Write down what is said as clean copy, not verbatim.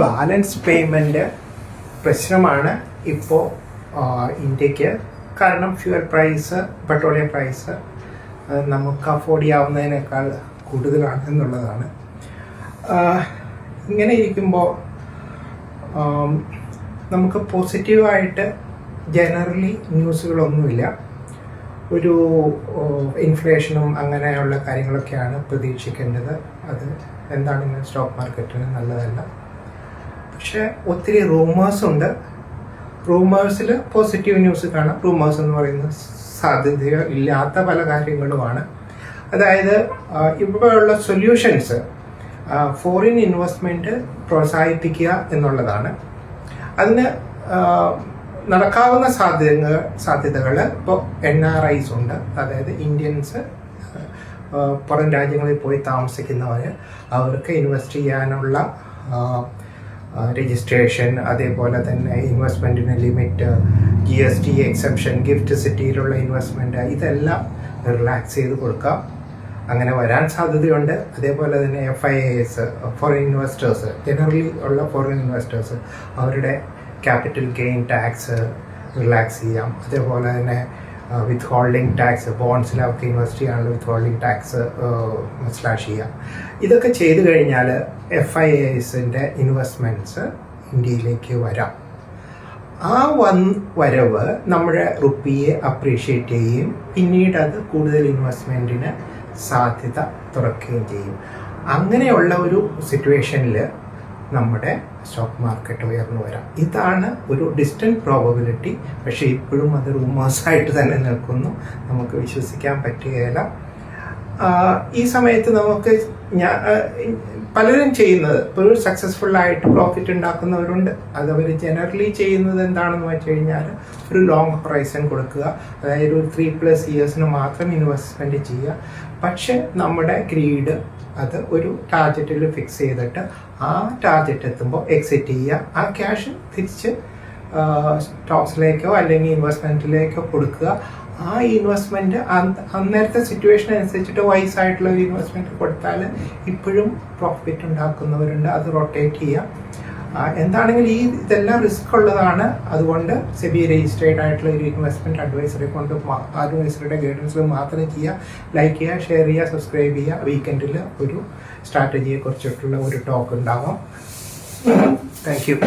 Balance payment പ്രശ്നമാണ് ഇപ്പോൾ ഇന്ത്യക്ക്. കാരണം ഫ്യൂവൽ പ്രൈസ്, പെട്രോളിയം പ്രൈസ് നമുക്ക് അഫോർഡ് ചെയ്യാവുന്നതിനേക്കാൾ കൂടുതലാണ് എന്നുള്ളതാണ്. ഇങ്ങനെ ഇരിക്കുമ്പോൾ നമുക്ക് പോസിറ്റീവായിട്ട് ജനറലി ന്യൂസുകളൊന്നുമില്ല. ഒരു ഇൻഫ്ലേഷനും അങ്ങനെയുള്ള കാര്യങ്ങളൊക്കെയാണ് പ്രതീക്ഷിക്കേണ്ടത്. അത് എന്താണെങ്കിലും സ്റ്റോക്ക് മാർക്കറ്റിന് നല്ലതല്ല. പക്ഷേ ഒത്തിരി റൂമേഴ്സ് ഉണ്ട്. റൂമേഴ്സിൽ പോസിറ്റീവ് ന്യൂസ് കാണാം. റൂമേഴ്സ് എന്ന് പറയുന്നത് സാധ്യത ഇല്ലാത്ത പല കാര്യങ്ങളുമാണ്. അതായത് ഇവിടെയുള്ള സൊല്യൂഷൻസ് ഫോറിൻ ഇൻവെസ്റ്റ്മെൻറ്റ് പ്രോത്സാഹിപ്പിക്കുക എന്നുള്ളതാണ്. അതിന് നടക്കാവുന്ന സാധ്യതകൾ ഇപ്പോൾ NRIs ഉണ്ട്. അതായത് ഇന്ത്യൻസ് പുറം രാജ്യങ്ങളിൽ പോയി താമസിക്കുന്നവർ, അവർക്ക് ഇൻവെസ്റ്റ് ചെയ്യാനുള്ള രജിസ്ട്രേഷൻ, അതേപോലെ തന്നെ ഇൻവെസ്റ്റ്മെൻറ്റിന് ലിമിറ്റ്, GST എക്സെപ്ഷൻ, ഗിഫ്റ്റ് സിറ്റിയിലുള്ള ഇൻവെസ്റ്റ്മെൻറ്റ്, ഇതെല്ലാം റിലാക്സ് ചെയ്ത് കൊടുക്കാം. അങ്ങനെ വരാൻ സാധ്യതയുണ്ട്. അതേപോലെ തന്നെ FIIs, ഫോറിൻ ഇൻവെസ്റ്റേഴ്സ്, ജനറലി ഉള്ള ഫോറിൻ ഇൻവെസ്റ്റേഴ്സ്, അവരുടെ ക്യാപിറ്റൽ ഗെയിൻ ടാക്സ് റിലാക്സ് ചെയ്യാം. അതേപോലെ തന്നെ വിത്ത് ഹോൾഡിംഗ് ടാക്സ്, ബോൺസിൽ അവർക്ക് ഇൻവെസ്റ്റ് ചെയ്യാനുള്ള വിത്ത് ഹോൾഡിംഗ് ടാക്സ് സ്ലാഷ് ചെയ്യാം. ഇതൊക്കെ ചെയ്തു കഴിഞ്ഞാൽ FIIസിൻ്റെ ഇൻവെസ്റ്റ്മെൻറ്റ്സ് ഇന്ത്യയിലേക്ക് വരാം. ആ വരവ് നമ്മുടെ റുപ്പിയെ അപ്രീഷിയേറ്റ് ചെയ്യുകയും പിന്നീട് അത് കൂടുതൽ ഇൻവെസ്റ്റ്മെൻറ്റിന് സാധ്യത തുറക്കുകയും ചെയ്യും. അങ്ങനെയുള്ള ഒരു സിറ്റുവേഷനിൽ നമ്മുടെ സ്റ്റോക്ക് മാർക്കറ്റ് ഉയർന്നു വരാം. ഇതാണ് ഒരു ഡിസ്റ്റൻറ്റ് പ്രോബബിലിറ്റി. പക്ഷേ ഇപ്പോഴും അത് റൂമേഴ്സായിട്ട് തന്നെ നിൽക്കുന്നു. നമുക്ക് വിശ്വസിക്കാൻ പറ്റുകയില്ല. ഈ സമയത്ത് നമുക്ക് പലരും ചെയ്യുന്നത്, ഇപ്പോൾ സക്സസ്ഫുള്ളായിട്ട് പ്രോഫിറ്റ് ഉണ്ടാക്കുന്നവരുണ്ട്. അതവർ ജനറലി ചെയ്യുന്നത് എന്താണെന്ന് വെച്ച് കഴിഞ്ഞാൽ ഒരു ലോങ് ഹൊറൈസൺ കൊടുക്കുക. അതായത് ഒരു 3+ ഇയേഴ്സിന് മാത്രം ഇൻവെസ്റ്റ്മെൻറ്റ് ചെയ്യുക. പക്ഷെ നമ്മുടെ ഗ്രീഡ് അത് ഒരു ടാർഗറ്റിൽ ഫിക്സ് ചെയ്തിട്ട് ആ ടാർഗറ്റ് എത്തുമ്പോൾ എക്സിറ്റ് ചെയ്യുക. ആ ക്യാഷ് തിരിച്ച് സ്റ്റോക്സിലേക്കോ അല്ലെങ്കിൽ ഇൻവെസ്റ്റ്മെൻറ്റിലേക്കോ കൊടുക്കുക. ആ ഇൻവെസ്റ്റ്മെൻറ്റ് അന്നേരത്തെ സിറ്റുവേഷൻ അനുസരിച്ചിട്ട് വൈസായിട്ടുള്ള ഒരു ഇൻവെസ്റ്റ്മെൻറ്റ് കൊടുത്താൽ ഇപ്പോഴും പ്രോഫിറ്റ് ഉണ്ടാക്കുന്നവരുണ്ട്. അത് റൊട്ടേറ്റ് ചെയ്യുക. എന്താണെങ്കിലും ഇതെല്ലാം റിസ്ക് ഉള്ളതാണ്. അതുകൊണ്ട് സെബി രജിസ്ട്രേഡ് ആയിട്ടുള്ള ഒരു ഇൻവെസ്റ്റ്മെൻറ്റ് അഡ്വൈസറുടെ ഗൈഡൻസിൽ മാത്രം ചെയ്യുക. ലൈക്ക് ചെയ്യുക, ഷെയർ ചെയ്യുക, സബ്സ്ക്രൈബ് ചെയ്യുക. വീക്കെൻഡിൽ ഒരു സ്ട്രാറ്റജിയെ കുറിച്ചിട്ടുള്ള ഒരു ടോക്ക് ഉണ്ടാവാം. Thank you.